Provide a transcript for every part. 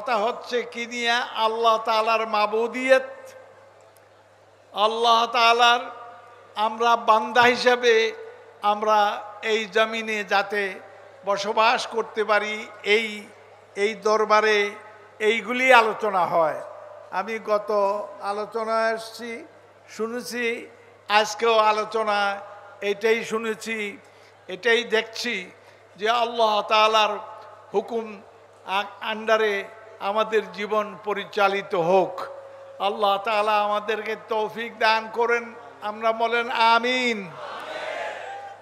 কথা হচ্ছে কি নিয়ে? আল্লাহ তাআলার মাবুদিয়ত, আল্লাহ তাআলার আমরা বান্দা হিসাবে আমরা এই জমিনে যাতে বসবাস করতে পারি, এই দরবারে এইগুলি আলোচনা হয়। আমি গত আলোচনায় এসেছি, শুনেছি, আজকেও আলোচনা এটাই শুনেছি, এটাই দেখছি যে আল্লাহ তাআলার হুকুম আন্ডারে আমাদের জীবন পরিচালিত হোক। আল্লাহ তাআলা আমাদেরকে তৌফিক দান করেন, আমরা বলেন আমিন।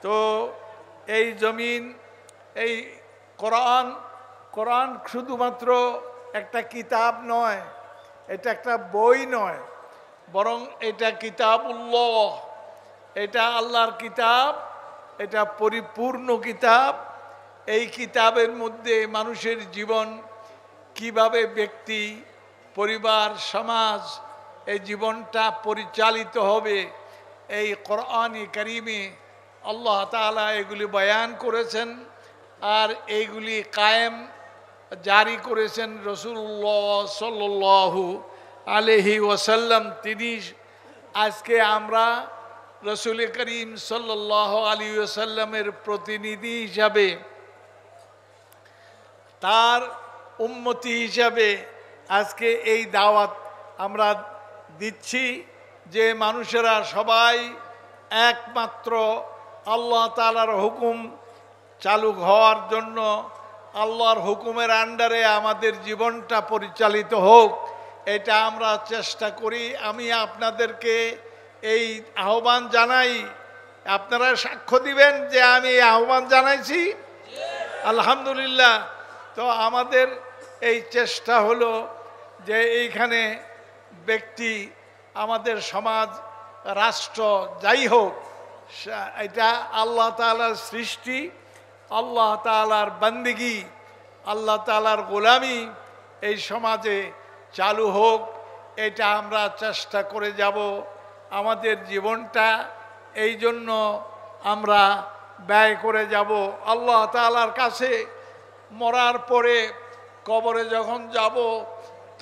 তো এই জমিন, এই কোরআন শুধুমাত্র একটা কিতাব নয়, এটা একটা বই নয়, বরং এটা কিতাবুল্লাহ, এটা আল্লাহর কিতাব, এটা পরিপূর্ণ কিতাব। এই কিতাবের মধ্যে মানুষের জীবন কিভাবে ব্যক্তি, পরিবার, সমাজ এই জীবনটা পরিচালিত হবে, এই কোরআনে কারিমে আল্লাহ তাআলা এগুলি বয়ান করেছেন। আর এইগুলি কায়েম জারি করেছেন রাসূলুল্লাহ সাল্লাল্লাহু আলাইহি ওয়াসাল্লাম। তিনি আজকে আমরা রাসূল করিম সাল্লাল্লাহু আলাইহি ওয়াসাল্লামের প্রতিনিধি হিসাবে, তার উম্মতি হিসাবে আজকে এই দাওয়াত আমরা দিচ্ছি যে মানুষেরা সবাই একমাত্র আল্লাহ তাআলার হুকুম চালু হওয়ার জন্য, আল্লাহর হুকুমের আন্ডারে আমাদের জীবনটা পরিচালিত হোক, এটা আমরা চেষ্টা করি। আমি আপনাদেরকে এই আহ্বান জানাই, আপনারা সাক্ষ্য দিবেন যে আমি এই আহ্বান জানাইছি। আলহামদুলিল্লাহ। তো আমাদের এই চেষ্টা হলো যে এইখানে ব্যক্তি, আমাদের সমাজ, রাষ্ট্র যাই হোক, এটা আল্লাহ তাআলার সৃষ্টি, আল্লাহ তাআলার বান্দিগি, আল্লাহ তাআলার গোলামি এই সমাজে চালু হোক, এটা আমরা চেষ্টা করে যাব। আমাদের জীবনটা এই জন্য আমরা ব্যয় করে যাব আল্লাহ তাআলার কাছে। মরার পরে কবরে যখন যাব,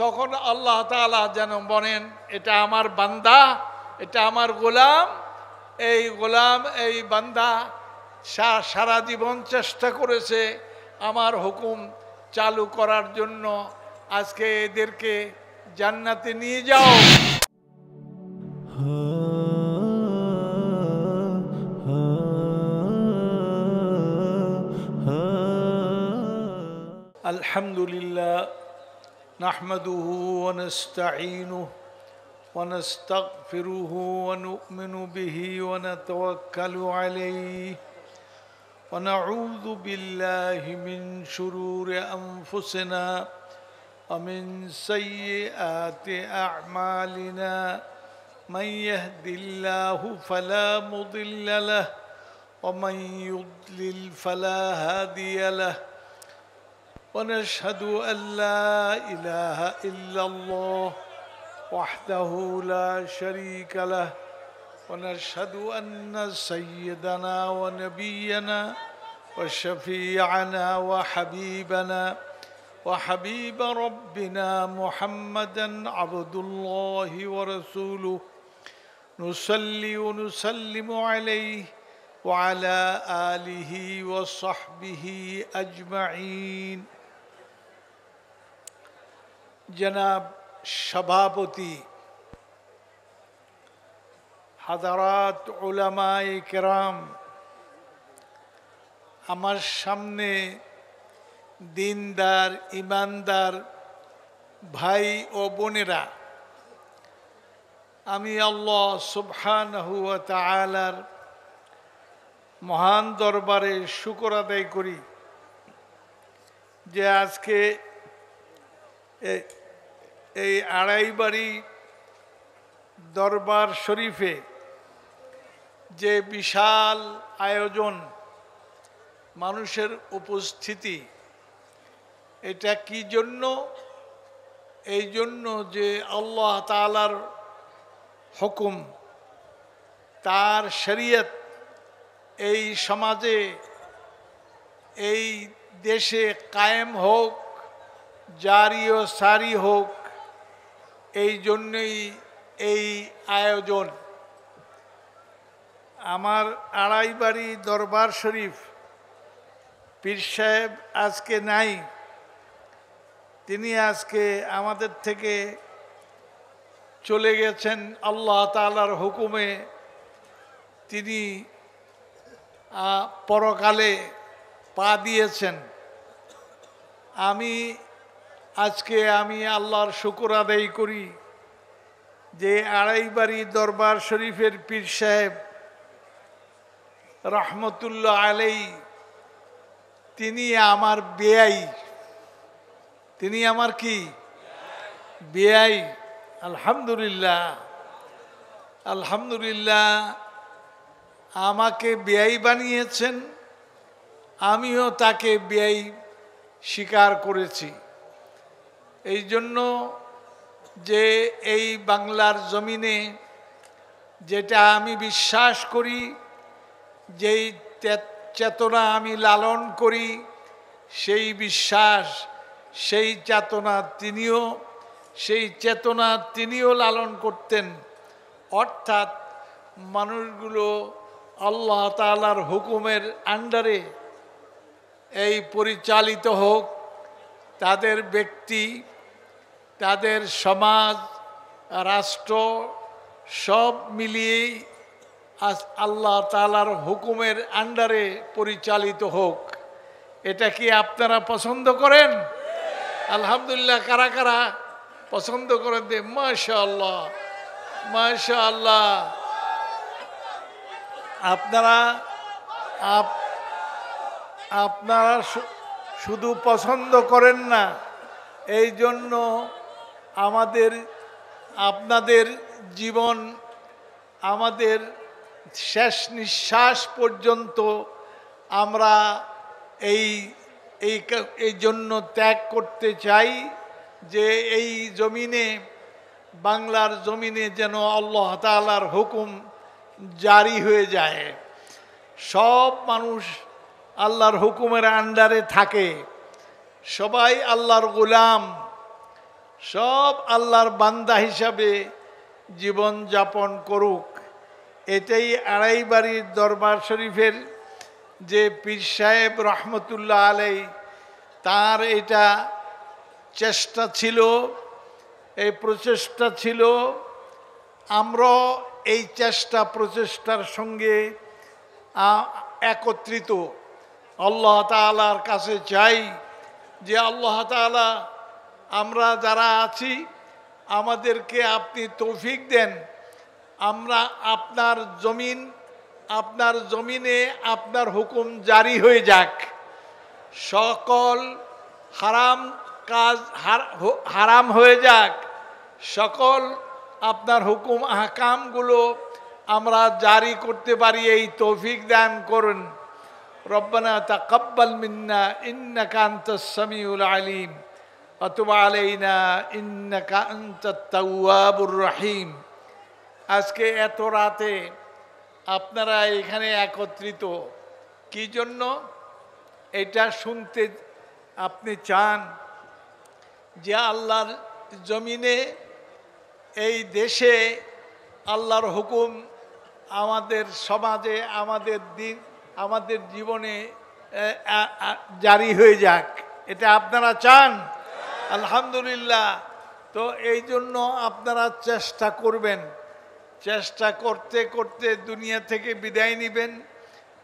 তখন আল্লাহ তাআলা যেন বলেন, এটা আমার বান্দা, এটা আমার গোলাম। এই গোলাম, এই বান্দা সারা জীবন চেষ্টা করেছে আমার হুকুম চালু করার জন্য, আজকে এদেরকে জান্নাতে নিয়ে যাও। আলহামদুলিল্লাহ নাহমাদুহু ওয়া নাস্তাঈনুহু ওয়া নাস্তাগফিরুহু ওয়া নু'মিনু বিহি ওয়া নাতাওয়াক্কালু আলাইহি ওয়া নাউযু বিল্লাহি মিন শুরুরি আনফুসিনা ওয়া মিন সাইয়্যাতি আ'মালিনা মান ইয়াহদিল্লাহু ফালা মুদিল্লা লাহু ওয়া মান ইউদ্লিল ফালা হাদিয়া লাহু ونشهد أن لا إله إلا الله وحده لا شريك له ونشهد أن سيدنا ونبينا وشفيعنا وحبيبنا وحبيب ربنا محمدا عبد الله ورسوله نصلي ونسلم عليه وعلى آله وصحبه أجمعين। জনাব সভাপতি, হাজারাত উলামায়ে কেরাম, আমার সামনে দিনদার ইমানদার ভাই ও বোনেরা, আমি আল্লাহ সুবহানাহু ওয়া তাআলার মহান দরবারে শুকর আদায় করি যে আজকে এই আড়াইবাড়ি দরবার শরীফে যে বিশাল আয়োজন, মানুষের উপস্থিতি, এটা কি জন্য? এই জন্য যে আল্লাহ তাআলার হুকুম, তার শরীয়ত এই সমাজে, এই দেশে কায়েম হোক, জারি ও সারি হোক, এই জন্যই এই আয়োজন। আমার আড়াইবাড়ি দরবার শরীফ পীর সাহেব আজকে নাই, তিনি আজকে আমাদের থেকে চলে গেছেন আল্লাহ তাআলার হুকুমে। তিনি পরকালে পা দিয়েছেন। আমি আল্লাহর শুকর আদায় করি যে আড়াইবাড়ি দরবার শরীফের পীর সাহেব রহমতুল্লাহ আলাই, তিনি আমার বেয়াই। তিনি আমার কি বেয়াই। আলহামদুলিল্লাহ, আলহামদুলিল্লাহ। আমাকে বেয়াই বানিয়েছেন, আমিও তাকে বেয়াই স্বীকার করেছি। এই জন্য যে এই বাংলার জমিনে যেটা আমি বিশ্বাস করি, যেই চেতনা আমি লালন করি, সেই বিশ্বাস, সেই চেতনা তিনিও লালন করতেন। অর্থাৎ মানুষগুলো আল্লাহ তাআলার হুকুমের আন্ডারে এই পরিচালিত হোক, তাদের ব্যক্তি, তাদের সমাজ, রাষ্ট্র সব মিলিয়েই আল্লাহ তাআলার হুকুমের আন্ডারে পরিচালিত হোক। এটা কি আপনারা পছন্দ করেন? আলহামদুলিল্লাহ। কারা কারা পছন্দ করেন? দে মাশাআল্লাহ, মাশাআল্লাহ। আপনারা শুধু পছন্দ করেন না, এই জন্য আপনাদের জীবন, আমাদের শেষ নিঃশ্বাস পর্যন্ত আমরা এই জন্য ত্যাগ করতে চাই যে এই জমিনে, বাংলার জমিনে যেন আল্লাহ তাআলার হুকুম জারি হয়ে যায়। সব মানুষ আল্লাহর হুকুমের আন্ডারে থাকে, সবাই আল্লাহর গোলাম, সব আল্লাহর বান্দা হিসাবে জীবন যাপন করুক। এটাই আড়াইবাড়ির দরবার শরীফের যে পীর সাহেব রহমতুল্লাহ আলাই, তার এটা চেষ্টা ছিল, এই প্রচেষ্টা ছিল। আমরা এই প্রচেষ্টার সঙ্গে একত্রিত। আল্লাহ তাআলার কাছে চাই যে আল্লাহ তাআলা, আমরা যারা আছি আমাদেরকে আপনি তৌফিক দেন, আমরা আপনার জমিনে আপনার হুকুম জারি হয়ে যাক। সকল হারাম কাজ হারাম হয়ে যাক, সকল আপনার হুকুম আহকামগুলো আমরা জারি করতে পারি, এই তৌফিক দান করুন। রব্বানা তাকাব্বাল মিন্না ইন্নাকা আনতাস সামিউল আলিম ওয়া তুব আলাইনা ইন্নাকা আনতাত তাওয়াবুর রহিম। আজকে এত রাতে আপনারা এখানে একত্রিত কি জন্য? এটা শুনতে আপনি চান যে আল্লাহর জমিনে, এই দেশে আল্লাহর হুকুম আমাদের সমাজে, আমাদের জীবনে জারি হয়ে যাক, এটা আপনারা চান। আলহামদুলিল্লাহ। তো এই জন্য আপনারা চেষ্টা করবেন, চেষ্টা করতে করতে দুনিয়া থেকে বিদায় নেবেন।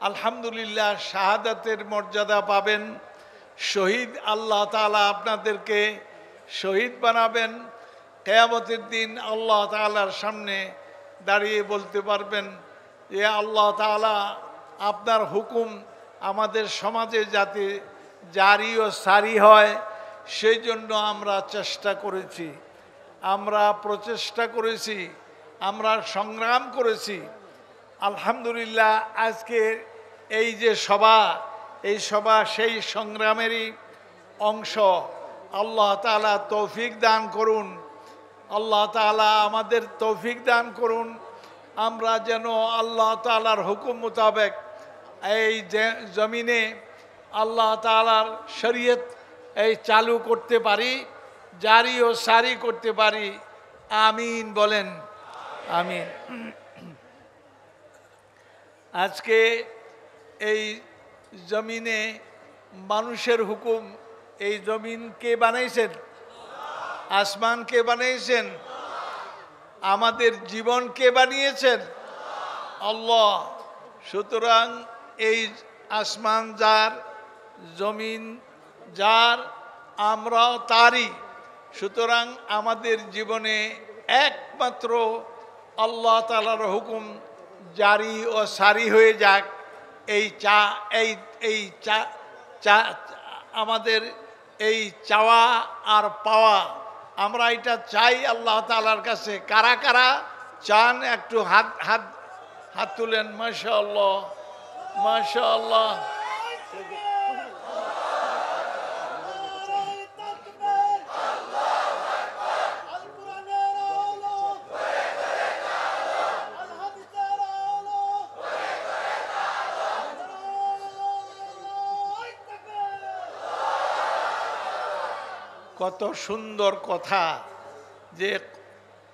আলহামদুলিল্লাহ, শাহাদাতের মর্যাদা পাবেন। শহীদ আল্লাহ তাআলা আপনাদেরকে শহীদ বানাবেন। কিয়ামতের দিন আল্লাহ তাআলার সামনে দাঁড়িয়ে বলতে পারবেন যে আল্লাহ তাআলা আপনার হুকুম আমাদের সমাজে যাতে জারি ও সারি হয়, সেই জন্য আমরা চেষ্টা করেছি, আমরা প্রচেষ্টা করেছি, আমরা সংগ্রাম করেছি। আলহামদুলিল্লাহ, আজকে এই যে সভা, এই সভা সেই সংগ্রামেরই অংশ। আল্লাহ তাআলা তৌফিক দান করুন, আল্লাহ তাআলা আমাদের তৌফিক দান করুন। আমরা যেন আল্লাহ তাআলার হুকুম মোতাবেক এই জমিনে আল্লাহ তাআলার শরীয়ত এই চালু করতে পারি, জারি ও সারি করতে পারি। আমিন বলেন, আমিন। আজকে এই জমিনে মানুষের হুকুম, এই জমিন কে বানাইছেন? আসমান কে বানিয়েছেন? আমাদের জীবন কে বানিয়েছেন? আল্লাহ। সুতরাং এই আসমান যার, জমিন যার, আমরাও তারই। সুতরাং আমাদের জীবনে একমাত্র আল্লাহ তাআলার হুকুম জারি ও সারি হয়ে যাক। এই আমাদের এই চাওয়া আর পাওয়া, আমরা এটা চাই আল্লাহ তাআলার কাছে। কারা কারা চান একটু হাত হাত হাত তুলেন। মাশাআল্লাহ, মাশাআল্লাহ। কত সুন্দর কথা যে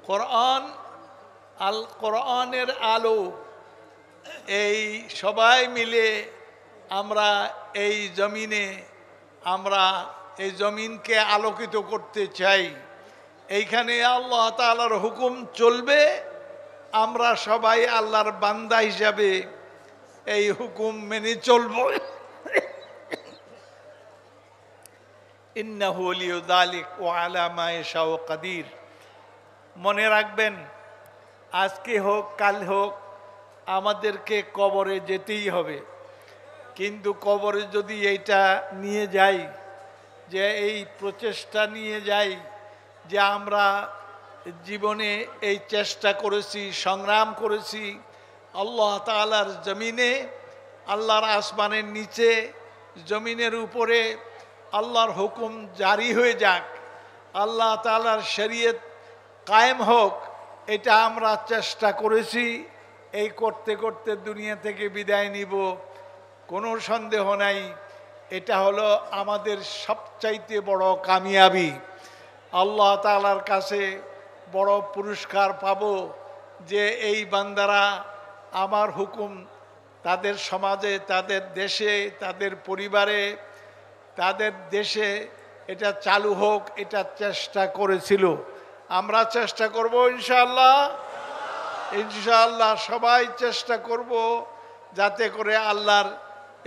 কোরআন, আল কোরআনের আলো, এই সবাই মিলে আমরা এই জমিনে, আমরা এই জমিনকে আলোকিত করতে চাই। এইখানে আল্লাহ তাআলার হুকুম চলবে, আমরা সবাই আল্লাহর বান্দা হিসাবে এই হুকুম মেনে চলব। ইন্নাহু ওয়ালিয়্যু যালিক ওয়া আলা মা ইয়াশাউ কাদির। মনে রাখবেন, আজকে হোক কাল হোক আমাদেরকে কবরে যেতেই হবে। কিন্তু কবরে যদি এইটা নিয়ে যাই, যে এই প্রচেষ্টা নিয়ে যাই যে আমরা জীবনে এই চেষ্টা করেছি, সংগ্রাম করেছি আল্লাহ তাআলার জমিনে, আল্লাহর আসমানের নিচে, জমিনের উপরে আল্লাহর হুকুম জারি হয়ে যাক, আল্লাহ তাআলার শরীয়ত কায়েম হোক, এটা আমরা চেষ্টা করেছি। এই করতে করতে দুনিয়া থেকে বিদায় নিব, কোনো সন্দেহ নাই। এটা হলো আমাদের সবচাইতে বড় কামিয়াবি। আল্লাহ তাআলার কাছে বড় পুরস্কার পাব যে এই বান্দারা আমার হুকুম তাদের সমাজে, তাদের দেশে, তাদের পরিবারে, তাদের দেশে এটা চালু হোক, এটা চেষ্টা করেছিল। আমরা চেষ্টা করব ইনশাআল্লাহ, ইনশাআল্লাহ সবাই চেষ্টা করব যাতে করে আল্লাহর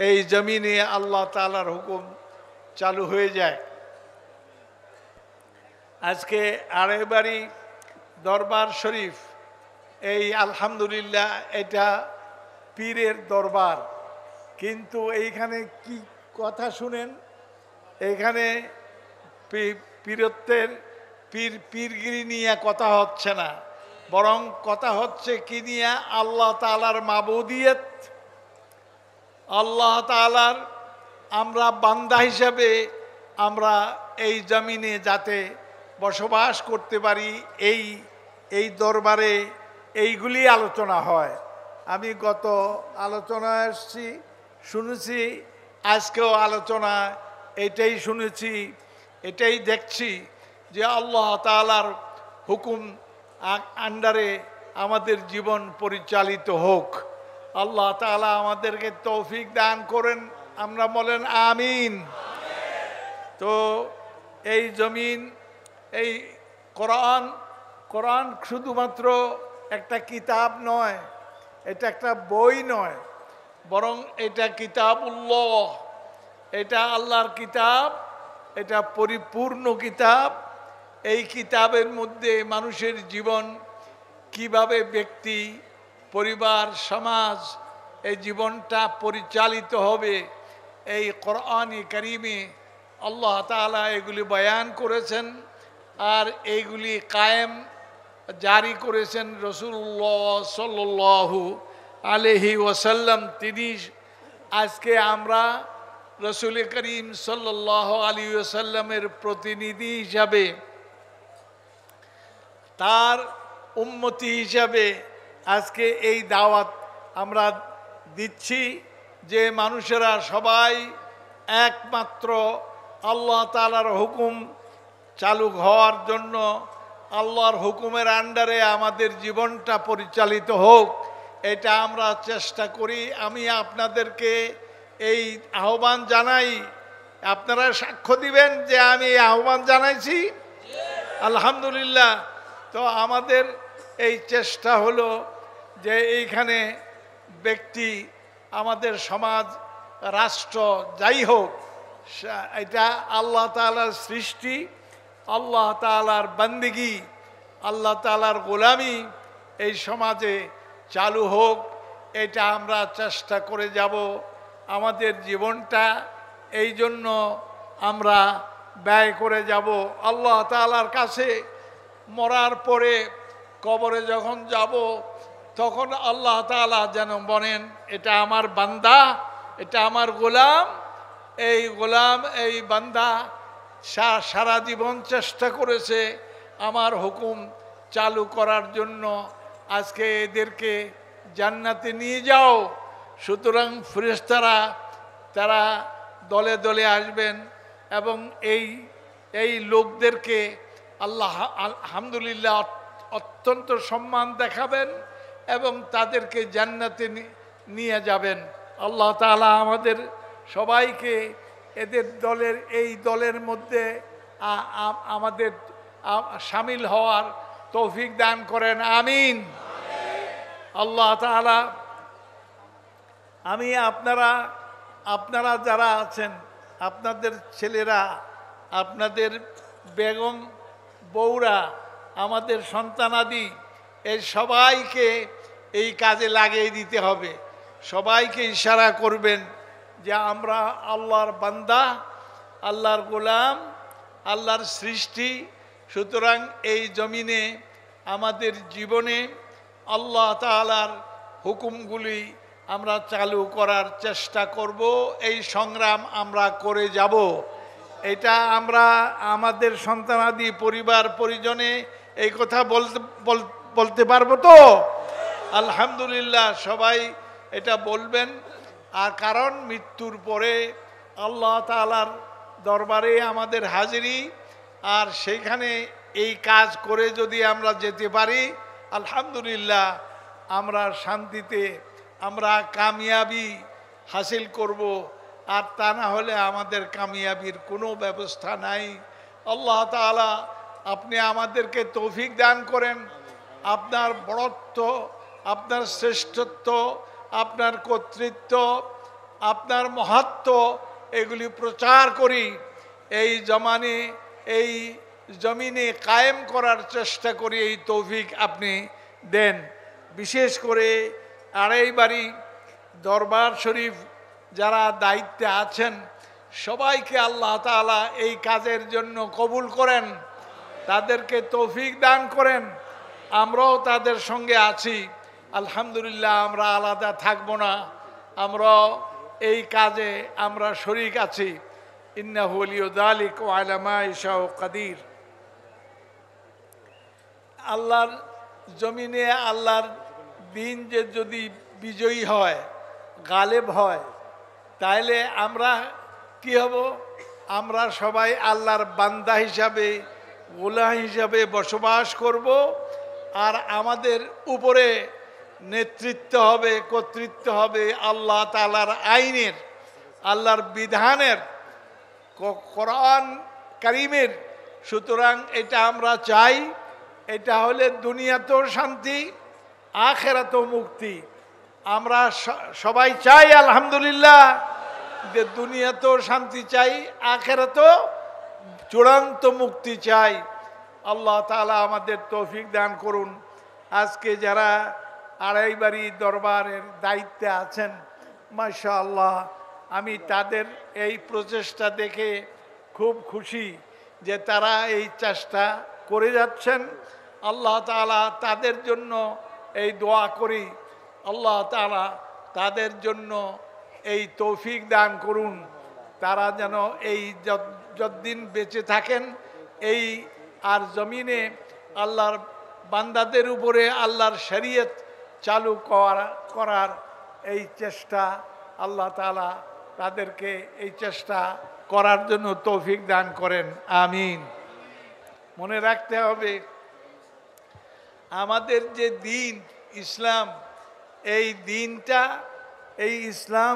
এই জমিনে আল্লাহ তাআলার হুকুম চালু হয়ে যায়। আজকে আড়াইবাড়ি দরবার শরীফ, এই আলহামদুলিল্লাহ এটা পীরের দরবার, কিন্তু এইখানে কি কথা শুনেন, এইখানে পীরত্বের পীরগিরি নিয়ে কথা হচ্ছে না, বরং কথা হচ্ছে কি নিয়ে? আল্লাহ তাআলার মাবুদিয়ত, আল্লাহ তাআলার আমরা বান্দা হিসাবে আমরা এই জমিনে যাতে বসবাস করতে পারি, এই দরবারে এইগুলি আলোচনা হয়। আমি গত আলোচনায় এসেছি, শুনেছি, আজকেও আলোচনা এটাই শুনেছি, এটাই দেখছি যে আল্লাহ তাআলার হুকুম আন্ডারে আমাদের জীবন পরিচালিত হোক। আল্লাহ তাআলা আমাদেরকে তৌফিক দান করেন, আমরা বলেন আমিন। তো এই জমিন, এই কোরআন, কোরআন শুধুমাত্র একটা কিতাব নয়, এটা একটা বই নয়, বরং এটা কিতাবুল্লাহ, এটা আল্লাহর কিতাব, এটা পরিপূর্ণ কিতাব। এই কিতাবের মধ্যে মানুষের জীবন কিভাবে, ব্যক্তি, পরিবার, সমাজ, এই জীবনটা পরিচালিত হবে, এই কোরআনে কারিমে আল্লাহ তাআলা এগুলি বয়ান করেছেন। আর এইগুলি কায়েম জারি করেছেন রাসূলুল্লাহ সাল্লাল্লাহু আলাইহি ওয়াসাল্লাম। তিনি আজকে আমরা রাসূল করিম সাল্লাল্লাহু আলাইহি ওয়াসাল্লামের প্রতিনিধি হিসাবে, তার উম্মতি হিসাবে আজকে এই দাওয়াত আমরা দিচ্ছি যে মানুষেরা সবাই একমাত্র আল্লাহ তাআলার হুকুম চালু হওয়ার জন্য, আল্লাহর হুকুমের আন্ডারে আমাদের জীবনটা পরিচালিত হোক, এটা আমরা চেষ্টা করি। আমি আপনাদেরকে এই আহ্বান জানাই। আপনারা সাক্ষ্য দিবেন যে আমি এই আহ্বান জানাইছি। আলহামদুলিল্লাহ। তো আমাদের এই চেষ্টা হলো যে এইখানে ব্যক্তি, আমাদের সমাজ, রাষ্ট্র যাই হোক, এটা আল্লাহ তাআলার সৃষ্টি, আল্লাহ তাআলার বান্দিগি, আল্লাহ তাআলার গোলামি এই সমাজে চালু হোক, এটা আমরা চেষ্টা করে যাব। আমাদের জীবনটা এই জন্য আমরা ব্যয় করে যাব আল্লাহ তাআলার কাছে। মরার পরে কবরে যখন যাব, তখন আল্লাহ তাআলা যেন বলেন, এটা আমার বান্দা, এটা আমার গোলাম। এই গোলাম, এই বান্দা সারা জীবন চেষ্টা করেছে আমার হুকুম চালু করার জন্য, আজকে এদেরকে জান্নাতে নিয়ে যাও। সুতরাং ফেরেশতারা তারা দলে দলে আসবেন এবং এই লোকদেরকে আল্লাহ আলহামদুলিল্লাহ অত্যন্ত সম্মান দেখাবেন এবং তাদেরকে জান্নাতে নিয়ে যাবেন। আল্লাহ তাআলা আমাদের সবাইকে এদের দলের, এই দলের মধ্যে আমাদের শামিল হওয়ার তৌফিক দান করেন, আমিন। আল্লাহ তাআলা, আমি আপনারা যারা আছেন, আপনাদের ছেলেরা, আপনাদের বেগম বউরা, আমাদের সন্তানাদি, এই সবাইকে এই কাজে লাগিয়ে দিতে হবে। সবাইকে ইশারা করবেন যে আমরা আল্লাহর বান্দা, আল্লাহর গোলাম, আল্লাহর সৃষ্টি। সুতরাং এই জমিনে আমাদের জীবনে আল্লাহ তাআলার হুকুমগুলি আমরা চালু করার চেষ্টা করব। এই সংগ্রাম আমরা করে যাব। এটা আমরা আমাদের সন্তানাদি, পরিবার পরিজনে এই কথা বলতে পারবো তো? আলহামদুলিল্লাহ। সবাই এটা বলবেন। আর কারণ মৃত্যুর পরে আল্লাহ তাআলার দরবারে আমাদের হাজিরি, আর সেইখানে এই কাজ করে যদি আমরা যেতে পারি, আলহামদুলিল্লাহ আমরা শান্তিতে আমরা কামিয়াবি হাসিল করব। আর তা না হলে আমাদের কামিয়াবির কোনো ব্যবস্থা নাই। আল্লাহ তাআলা আপনি আমাদেরকে তৌফিক দান করেন। আপনার বড়ত্ব, আপনার শ্রেষ্ঠত্ব, আপনার কর্তৃত্ব, আপনার মহত্ব, এগুলি প্রচার করি। এই এই জমিনে কায়েম করার চেষ্টা করি। এই তৌফিক আপনি দেন। বিশেষ করে আড়াইবাড়ি দরবার শরীফ যারা দায়িত্বে আছেন, সবাইকে আল্লাহ তাআলা এই কাজের জন্য কবুল করেন, তাদেরকে তৌফিক দান করেন। আমরাও তাদের সঙ্গে আছি। আলহামদুলিল্লাহ, আমরা আলাদা থাকবো না, আমরা এই কাজে আমরা শরীক আছি। ইন্নাহু ওয়ালিয়্যু যালিকা ওয়া আলা মা ইয়াশাউ কাদির। আল্লাহর জমিনে আল্লাহর দিন যে যদি বিজয়ী হয়, গালেব হয়, তাহলে আমরা কি হব? আমরা সবাই আল্লাহর বান্দা হিসাবে, গোলাম হিসাবে বসবাস করব। আর আমাদের উপরে নেতৃত্ব হবে, কর্তৃত্ব হবে আল্লাহ তাআলার আইনের, আল্লাহর বিধানের, কোরআন কারীমের। সুতরাং এটা আমরা চাই। এটা হলে দুনিয়াতেও শান্তি, আখিরাতেও মুক্তি। আমরা সবাই চাই আলহামদুলিল্লাহ যে দুনিয়াতেও শান্তি চাই, আখিরাতেও চূড়ান্ত মুক্তি চাই। আল্লাহ তাআলা আমাদের তৌফিক দান করুন। আজকে যারা আড়াইবাড়ি দরবারের দায়িত্বে আছেন, মাশাআল্লাহ, আমি তাদের এই প্রচেষ্টা দেখে খুব খুশি যে তারা এই চেষ্টা করে যাচ্ছেন। আল্লাহ তাআলা তাদের জন্য এই দোয়া করি, আল্লাহ তাআলা তাদের জন্য এই তৌফিক দান করুন। তারা যেন এই যতদিন বেঁচে থাকেন, এই আর জমিনে আল্লাহর বান্দাদের উপরে আল্লাহর শরীয়ত চালু করার এই চেষ্টা, আল্লাহ তাআলা তাদেরকে এই চেষ্টা করার জন্য তৌফিক দান করেন, আমিন। মনে রাখতে হবে আমাদের যে দিন ইসলাম, এই দিনটা, এই ইসলাম,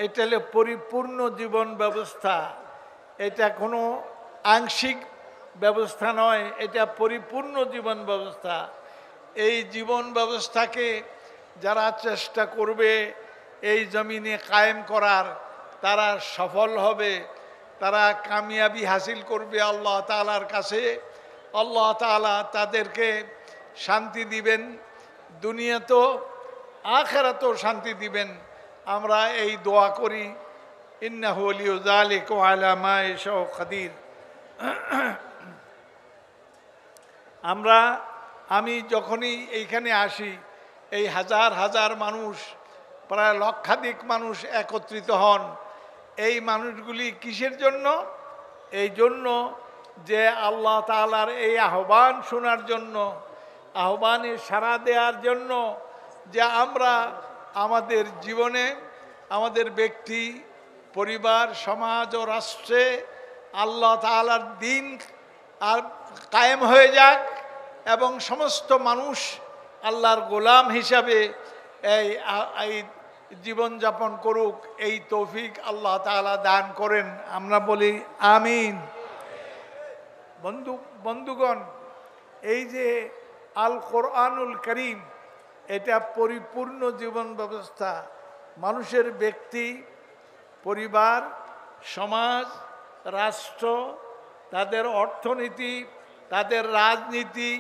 এটা হলো পরিপূর্ণ জীবন ব্যবস্থা। এটা কোনো আংশিক ব্যবস্থা নয়, এটা পরিপূর্ণ জীবন ব্যবস্থা। এই জীবন ব্যবস্থাকে যারা চেষ্টা করবে এই জমিনে কায়েম করার, তারা সফল হবে, তারা কামিয়াবি হাসিল করবে আল্লাহ তাআলার কাছে। আল্লাহ তাআলা তাদেরকে শান্তি দিবেন, দুনিয়াতেও আখিরাতেও শান্তি দিবেন। আমরা এই দোয়া করি, ইন্নাহু ওয়ালিয়্যু যালিকা ওয়া আলা মা ইয়াশাউ কাদির। আমি যখনই এইখানে আসি, এই হাজার হাজার মানুষ, প্রায় লক্ষাধিক মানুষ একত্রিত হন। এই মানুষগুলি কিসের জন্য? এই জন্য যে আল্লাহ তাআলার এই আহ্বান শোনার জন্য, আহ্বানে সাড়া দেওয়ার জন্য, যে আমরা আমাদের জীবনে, আমাদের ব্যক্তি, পরিবার, সমাজ ও রাষ্ট্রে আল্লাহ তাআলার দিন আর কায়েম হয়ে যাক এবং সমস্ত মানুষ আল্লাহর গোলাম হিসাবে এই জীবনযাপন করুক, এই তৌফিক আল্লাহ তাআলা দান করেন। আমরা বলি আমিন। বন্ধুগণ, এই যে আল কোরআনুল কারীম, এটা পরিপূর্ণ জীবন ব্যবস্থা। মানুষের ব্যক্তি, পরিবার, সমাজ, রাষ্ট্র, তাদের অর্থনীতি, তাদের রাজনীতি,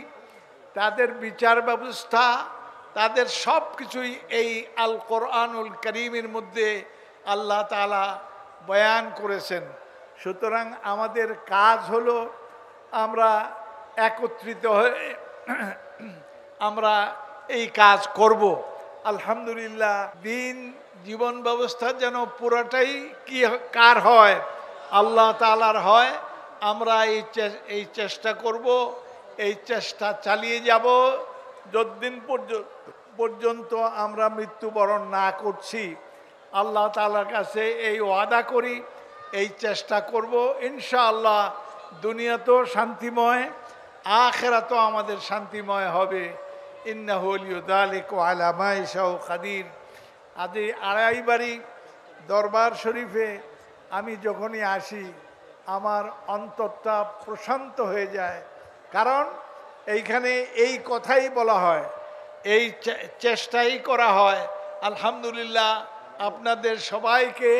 তাদের বিচার ব্যবস্থা, তাদের সব কিছুই এই আল কোরআনুল কারীমের মধ্যে আল্লাহ তাআলা বয়ান করেছেন। সুতরাং আমাদের কাজ হলো আমরা একত্রিত হয়ে আমরা এই কাজ করব। আলহামদুলিল্লাহ, দিন জীবন ব্যবস্থা যেন পুরোটাই কার হয়? আল্লাহ তাআলার হয়। আমরা এই চেষ্টা করব, এই চেষ্টা চালিয়ে যাব যতদিন পর্যন্ত আমরা মৃত্যুবরণ না করছি। আল্লাহ তাআলার কাছে এই ওয়াদা করি, এই চেষ্টা করব, ইনশাআল্লাহ দুনিয়াতেও শান্তিময়, আখিরাতেও আমাদের শান্তিময় হবে। ইন্নাহু ওয়ালিয়্যু যালিকা ওয়া আলা মা ইয়াশাউ কাদির। আজ আড়াইবাড়ি দরবার শরীফে আমি যখনই আসি, আমার অন্তরটা প্রশান্ত হয়ে যায়। কারণ এইখানে এই কথাই বলা হয়, এই চেষ্টাই করা হয়। আলহামদুলিল্লাহ, আপনাদের সবাইকে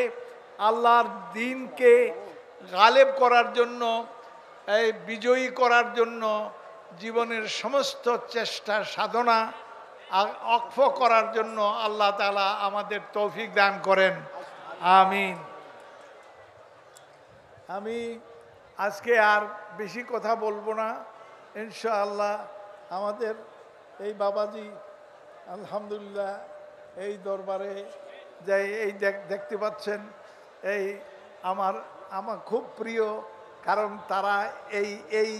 আল্লাহর দ্বীনকে গালেব করার জন্য, এই বিজয়ী করার জন্য জীবনের সমস্ত চেষ্টা সাধনা অক্ষ করার জন্য আল্লাহ তাআলা আমাদের তৌফিক দান করেন, আমিন। আমি আজকে আর বেশি কথা বলবো না, ইনশাআল্লাহ। আমাদের এই বাবাজি আলহামদুলিল্লাহ এই দরবারে যাই, এই দেখতে পাচ্ছেন, এই আমার খুব প্রিয়। কারণ তারা এই এই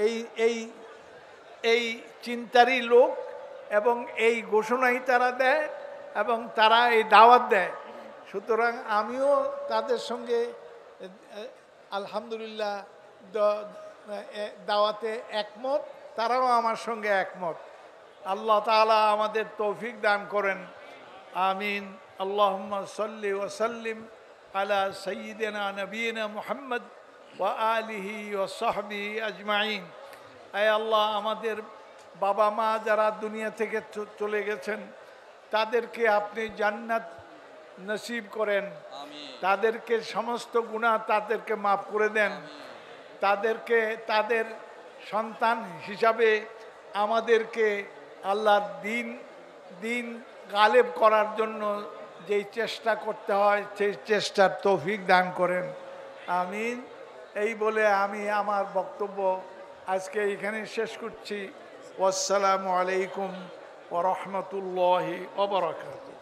এই এই এই চিন্তারই লোক এবং এই ঘোষণাই তারা দেয় এবং তারা এই দাওয়াত দেয়। সুতরাং আমিও তাদের সঙ্গে আলহামদুলিল্লাহ দাওয়াতে একমত, তারাও আমার সঙ্গে একমত। আল্লাহ তাআলা আমাদের তৌফিক দান করেন, আমিন। আল্লাহুম্মা সাল্লি ওয়া সাল্লিম আলা সাইয়্যিদিনা নবিয়িনা মুহাম্মদ ওয়া আলিহি ওয়া সাহবিহি আজমাইন। আয় আল্লাহ, আমাদের বাবা মা যারা দুনিয়া থেকে চলে গেছেন, তাদেরকে আপনি জান্নাত নসিব করেন, তাদেরকে সমস্ত গুনাহ তাদেরকে মাফ করে দেন, তাদেরকে তাদের সন্তান হিসাবে আমাদেরকে আল্লাহর দিন গালেব করার জন্য যেই চেষ্টা করতে হয় সেই চেষ্টার তৌফিক দান করেন, আমিন। এই বলে আমি আমার বক্তব্য আজকে এখানে শেষ করছি। আসসালামু আলাইকুম ওয়া রাহমাতুল্লাহি ওয়া বারাকাতুহু।